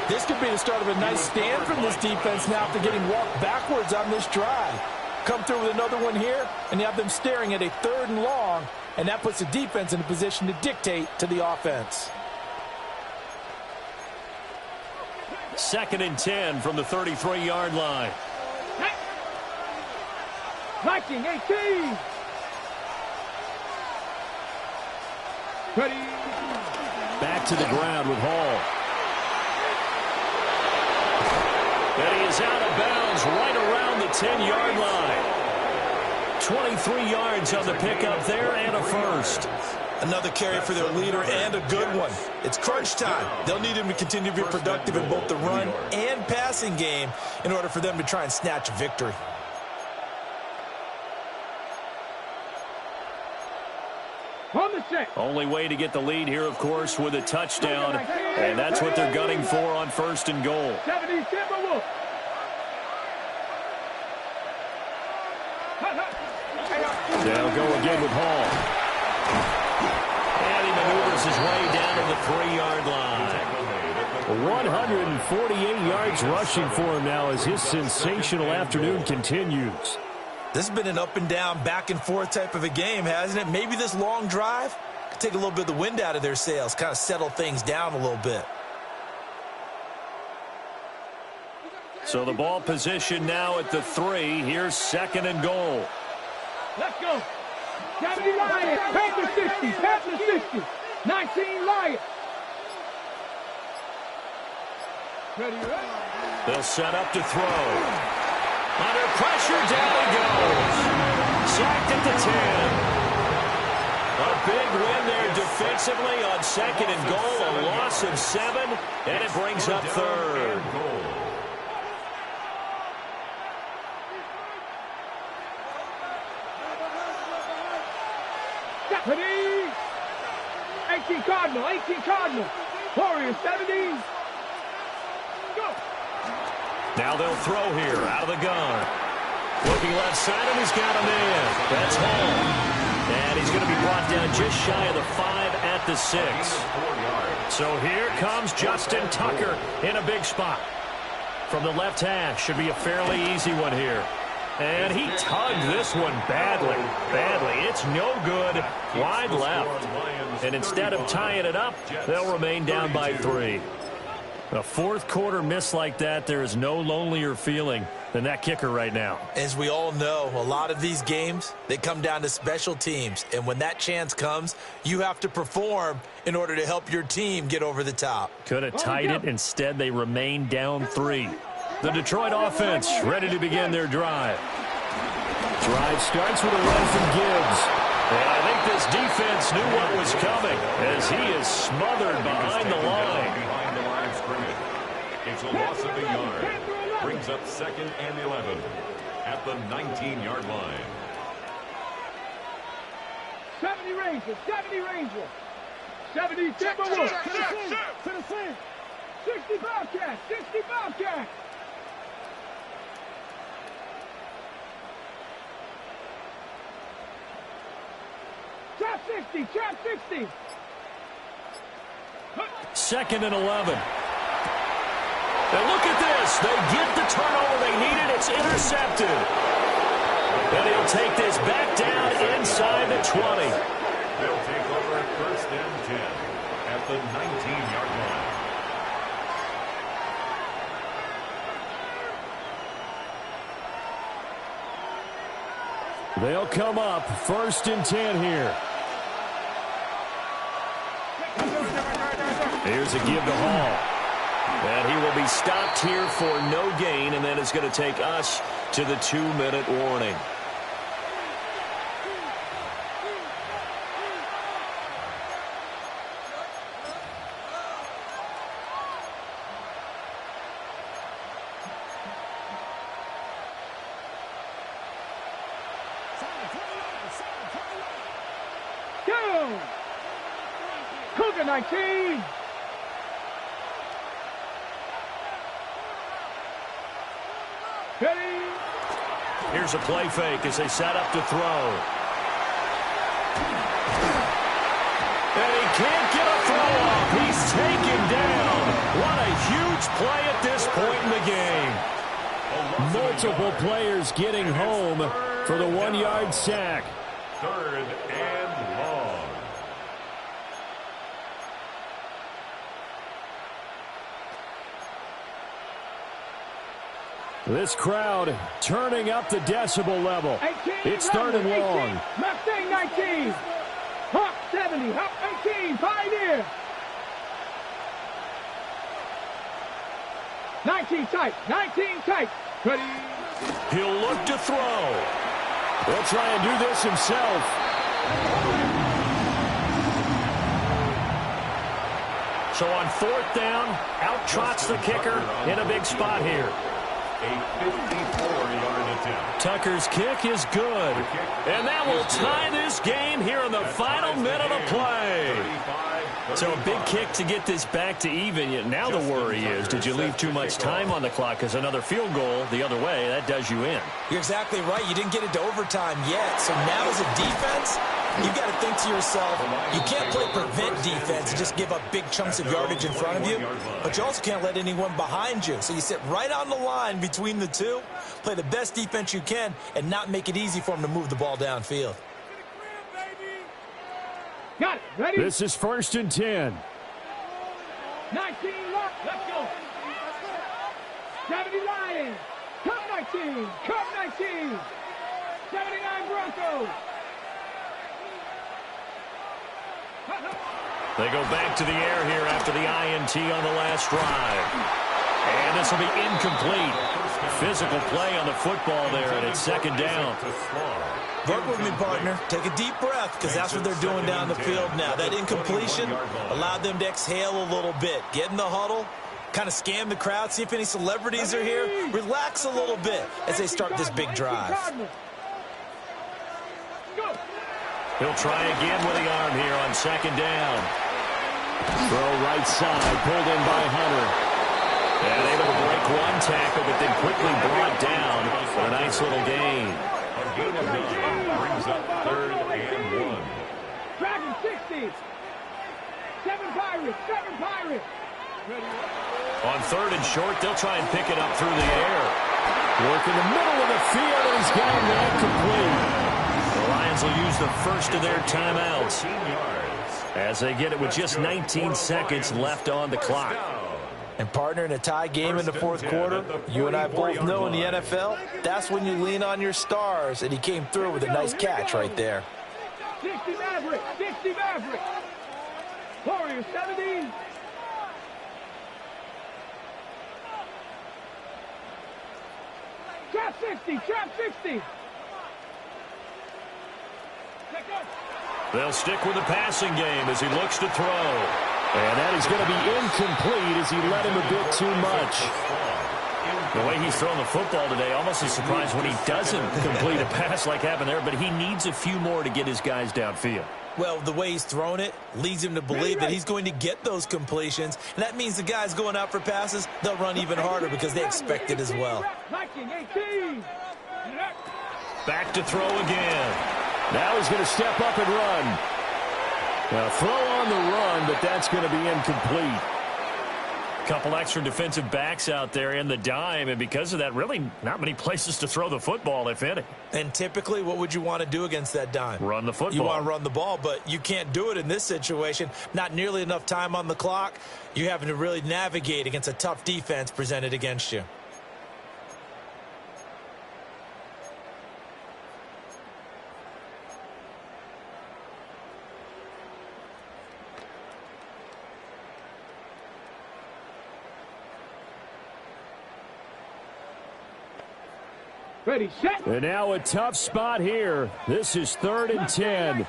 This could be the start of a nice stand from this defense now after getting walked backwards on this drive. Come through with another one here, and you have them staring at a 3rd and long, and that puts the defense in a position to dictate to the offense. 2nd and 10 from the 33-yard line. Viking 18. Ready. Back to the ground with Hall. And he is out of bounds right around the 10-yard line. 23 yards on the pickup there and a first. Another carry for their leader and a good one. It's crunch time. They'll need him to continue to be productive in both the run and passing game in order for them to try and snatch a victory. On the set. Only way to get the lead here, of course, with a touchdown. And that's what they're gunning for on 1st and goal. 70 Timberwolves. They'll go again with Hall. And he maneuvers his way down to the 3-yard line. 148 yards rushing for him now as his sensational afternoon continues. This has been an up-and-down, back-and-forth type of a game, hasn't it? Maybe this long drive could take a little bit of the wind out of their sails, kind of settle things down a little bit. So the ball position now at the 3. Here's 2nd and goal. Let's go. 70 Lions. Panther 60. Panther 60. 19 Lions. Ready, ready. They'll set up to throw. Under pressure, down he goes. Sacked at the 10. A big win there defensively on 2nd and goal. A loss of 7, and it brings up 3rd. Deputy. 18 Cardinal. 18 Cardinal. Warriors 70. Go. Now they'll throw here out of the gun. Looking left side, and he's got him in. That's home. And he's going to be brought down just shy of the 5 at the 6. So here comes Justin Tucker in a big spot. From the left hash, should be a fairly easy one here. And he tugged this one badly. It's no good. Wide left. And instead of tying it up, they'll remain down by 3. A 4th quarter miss like that, there is no lonelier feeling than that kicker right now. As we all know, a lot of these games, they come down to special teams. And when that chance comes, you have to perform in order to help your team get over the top. Could have tied it. Instead, they remain down 3. The Detroit offense ready to begin their drive. Drive starts with a run from Gibbs. And I think this defense knew what was coming as he is smothered behind the line. It's a loss of a yard. Brings up 2nd and 11 at the 19-yard line. 70 Rangers. 70 Rangers. 70 Timberwolves. To the center. 60 Bobcats. 60 Bobcats. Trap 60. Trap 60. 2nd and 11. And look at this. They get the turnover they needed. It's intercepted. And he'll take this back down inside the 20. They'll take over at 1st and 10 at the 19-yard line. They'll come up 1st and 10 here. Here's a give to Hall. And he will be stopped here for no gain, and then it's going to take us to the 2-minute warning. Go! Cougar 19! Ready? Here's a play fake as they set up to throw. And he can't get a throw off. He's taken down. What a huge play at this point in the game. Multiple players getting home for the 1-yard sack. 3rd and long. This crowd turning up the decibel level. 18, It's 3rd and long. Mustang 19. Hawk 70. Hawk 18. Pioneer. 19 tight. 19 tight. Ready? He'll look to throw. He'll try and do this himself. So on 4th down, out trots the kicker in a big spot here. A 54-yard attempt. Tucker's kick is good. And that will tie this game here in the final minute of play. So a big kick to get this back to even. Yet now the worry is, did you leave too much time on the clock? Because another field goal the other way, that does you in. You're exactly right. You didn't get it to overtime yet. So now as a defense, you've got to think to yourself, you can't play prevent defense and just give up big chunks of yardage in front of you, but you also can't let anyone behind you. So you sit right on the line between the two, play the best defense you can, and not make it easy for them to move the ball downfield. Got it. Ready? This is 1st and 10. 19 lock. Let's go. 70 Lions. Come 19. Come 19. 79 Broncos. They go back to the air here after the INT on the last drive. And this will be incomplete. Physical play on the football there, and it's 2nd down. Work with me, partner. Take a deep breath, because that's what they're doing down the field now. That incompletion allowed them to exhale a little bit. Get in the huddle, kind of scan the crowd, see if any celebrities are here. Relax a little bit as they start this big drive. He'll try again with the arm here on 2nd down. Throw right side, pulled in by Hunter. And able to break one tackle, but then quickly brought down for a nice little gain. A gain of 9 brings up 3rd and 1. Dragon 60. 7 Pirates. 7 Pirates. On 3rd and short, they'll try and pick it up through the air. Work in the middle of the field, and he's got him there complete. The Lions will use the first of their timeouts as they get it with just 19 seconds left on the clock. And, partner, in a tie game in the 4th quarter, you and I both know in the NFL, that's when you lean on your stars, and he came through with a nice catch right there. 60 Maverick. 60 Maverick. Warriors 70. Trap 60. Trap 60. They'll stick with the passing game as he looks to throw. And that is going to be incomplete as he led him a bit too much. The way he's throwing the football today, almost a surprise when he doesn't complete a pass like happened there, but he needs a few more to get his guys downfield. Well, the way he's thrown it leads him to believe that he's going to get those completions, and that means the guys going out for passes, they'll run even harder because they expect it as well. Back to throw again. Now he's going to step up and run. Now throw on the run, but that's going to be incomplete. Couple extra defensive backs out there in the dime, and because of that, really not many places to throw the football, if any. And typically, what would you want to do against that dime? Run the football. You want to run the ball, but you can't do it in this situation. Not nearly enough time on the clock. You're having to really navigate against a tough defense presented against you. Ready, set. And now a tough spot here. This is 3rd and 10.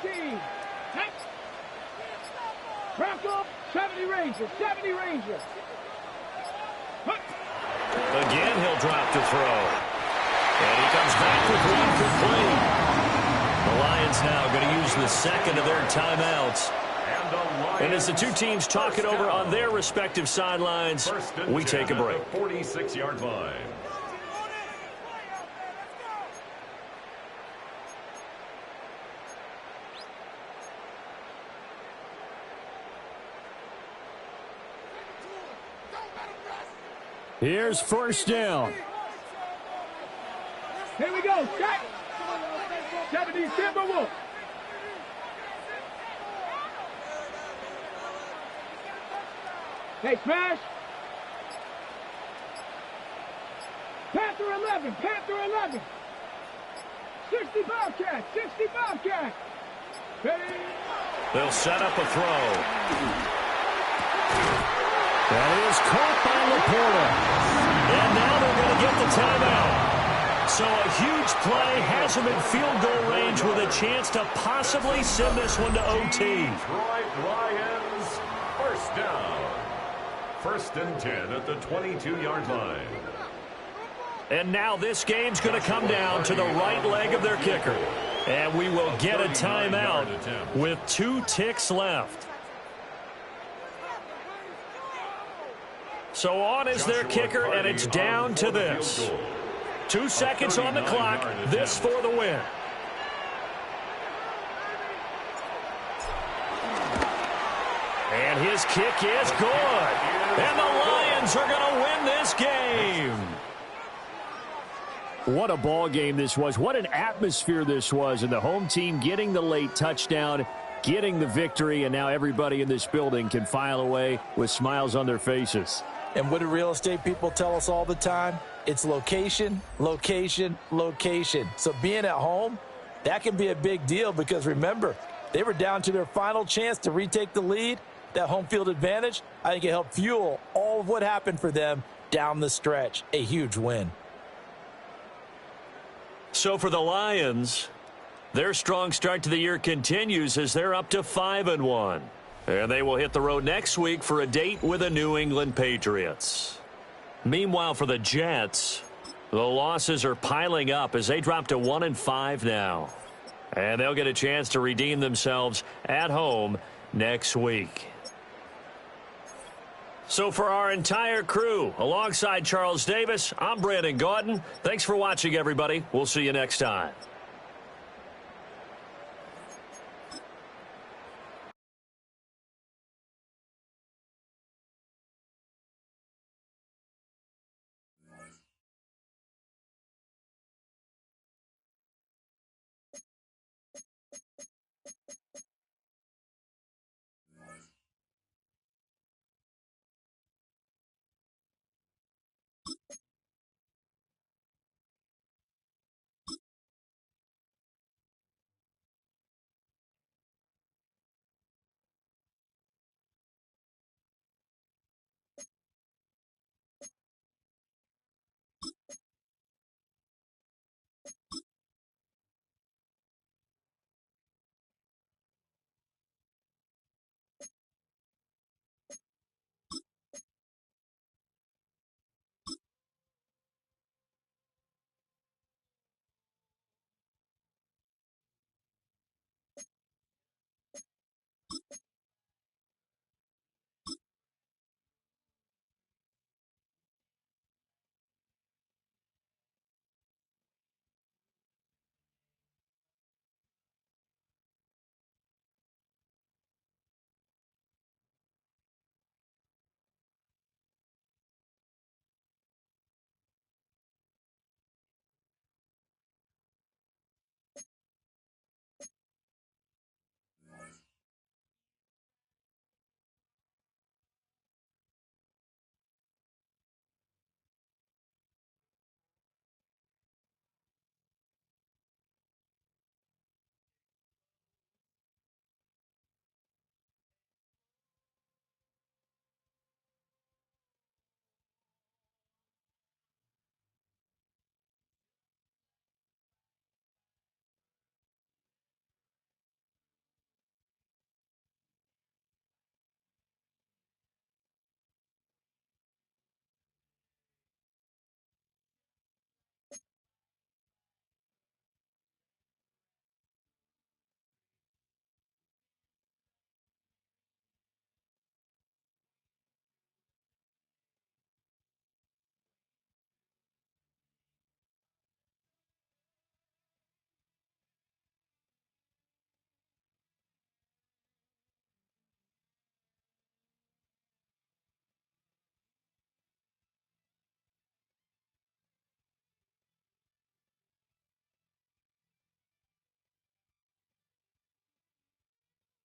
Crack up, 70 Ranger, 70 Ranger. Again, he'll drop to throw. And he comes back with one complete. The Lions now going to use the second of their timeouts. And as the two teams talk it over on their respective sidelines, we take a break. 46-yard line. Here's first down. Here we go, set. 70 Timberwolves. Hey, smash. Panther 11, Panther 11. 60 Bobcat, 60 Bobcat. Ready. They'll set up a throw. That is caught by Laporta. And now they're going to get the timeout. So a huge play has him in field goal range with a chance to possibly send this one to OT. Lions, first down. 1st and 10 at the 22-yard line. And now this game's going to come down to the right leg of their kicker. And we will get a timeout with 2 ticks left. So on is their kicker, and it's down to this. 2 seconds on the clock. This for the win. And his kick is good. And the Lions are going to win this game. What a ball game this was. What an atmosphere this was. And the home team getting the late touchdown, getting the victory, and now everybody in this building can file away with smiles on their faces. And what do real estate people tell us all the time? It's location, location, location. So being at home, that can be a big deal because, remember, they were down to their final chance to retake the lead. That home field advantage, I think it helped fuel all of what happened for them down the stretch. A huge win. So for the Lions, their strong start to the year continues as they're up to 5-1. And they will hit the road next week for a date with the New England Patriots. Meanwhile, for the Jets, the losses are piling up as they drop to 1-5 now. And they'll get a chance to redeem themselves at home next week. So for our entire crew, alongside Charles Davis, I'm Brandon Gaudin. Thanks for watching, everybody. We'll see you next time.